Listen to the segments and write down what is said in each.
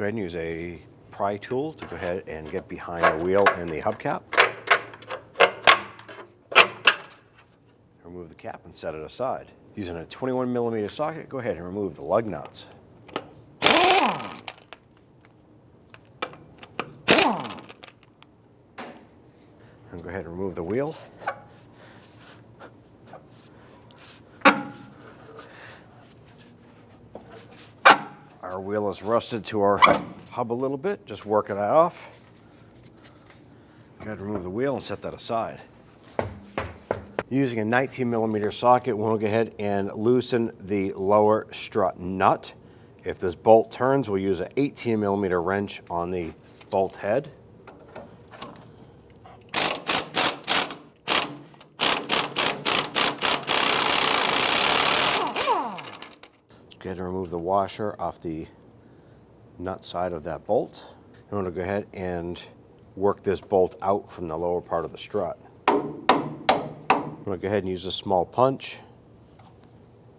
ahead and use a pry tool to go ahead and get behind the wheel and the hubcap. Remove the cap and set it aside. Using a 21mm socket, go ahead and remove the lug nuts. And go ahead and remove the wheel. Our wheel is rusted to our hub a little bit, just working that off. Go ahead and remove the wheel and set that aside. Using a 19mm socket, we'll go ahead and loosen the lower strut nut. If this bolt turns, we'll use an 18mm wrench on the bolt head. Go ahead and remove the washer off the nut side of that bolt. I'm going to go ahead and work this bolt out from the lower part of the strut. I'm going to go ahead and use a small punch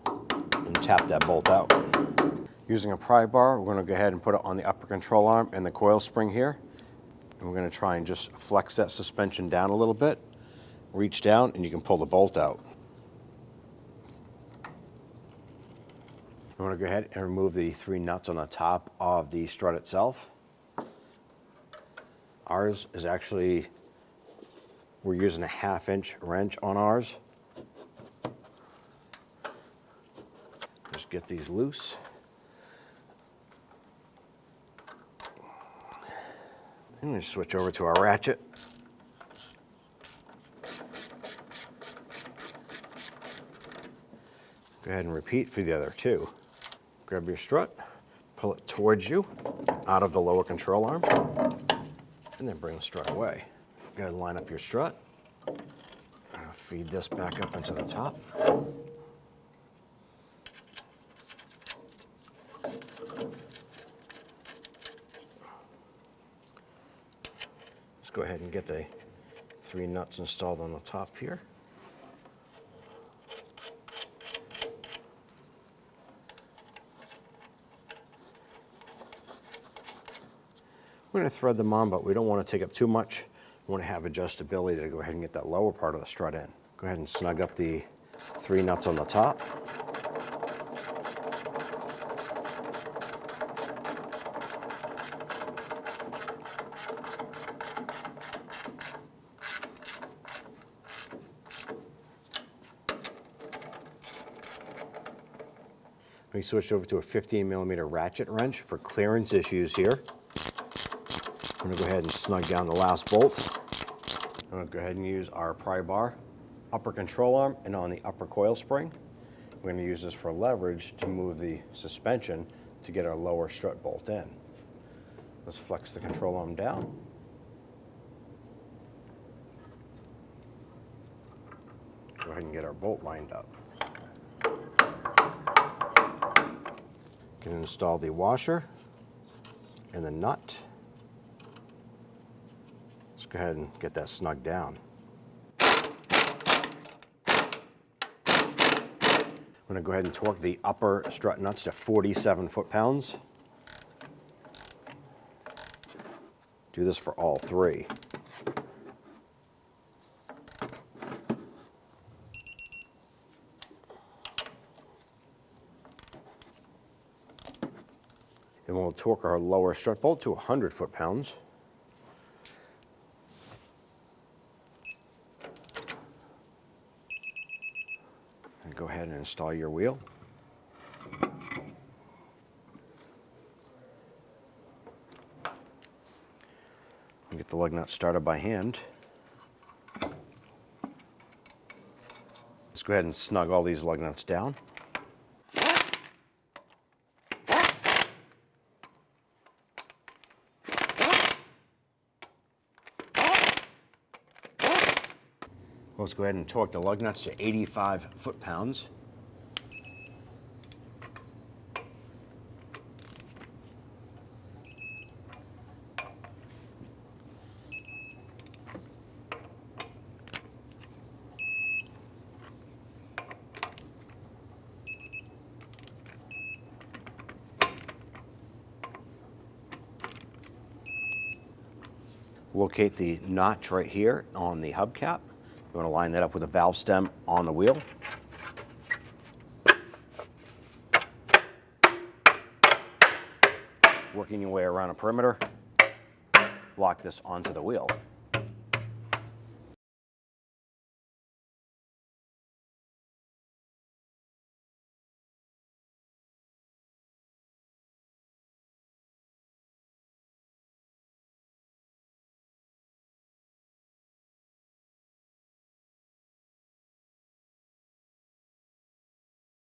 and tap that bolt out. Using a pry bar, we're going to go ahead and put it on the upper control arm and the coil spring here. And we're going to try and just flex that suspension down a little bit. Reach down and you can pull the bolt out. I'm going to go ahead and remove the 3 nuts on the top of the strut itself. Ours is actually, we're using a 1/2-inch wrench on ours. Just get these loose. I'm going to switch over to our ratchet. Go ahead and repeat for the other 2. Grab your strut, pull it towards you, out of the lower control arm, and then bring the strut away. Go ahead and line up your strut. Feed this back up into the top. Let's go ahead and get the 3 nuts installed on the top here. We're going to thread them on, but we don't want to take up too much. We want to have adjustability to go ahead and get that lower part of the strut in. Go ahead and snug up the 3 nuts on the top. We switched over to a 15mm ratchet wrench for clearance issues here. I'm going to go ahead and snug down the last bolt. I'm going to go ahead and use our pry bar, upper control arm, and on the upper coil spring. We're going to use this for leverage to move the suspension to get our lower strut bolt in. Let's flex the control arm down. Go ahead and get our bolt lined up. Can install the washer and the nut. Let's go ahead and get that snug down. I'm going to go ahead and torque the upper strut nuts to 47 foot-pounds. Do this for all 3. And we'll torque our lower strut bolt to 100 foot-pounds. And go ahead and install your wheel. And get the lug nut started by hand. Let's go ahead and snug all these lug nuts down. Let's go ahead and torque the lug nuts to 85 foot-pounds. Locate the notch right here on the hubcap. You want to line that up with the valve stem on the wheel. Working your way around a perimeter, lock this onto the wheel.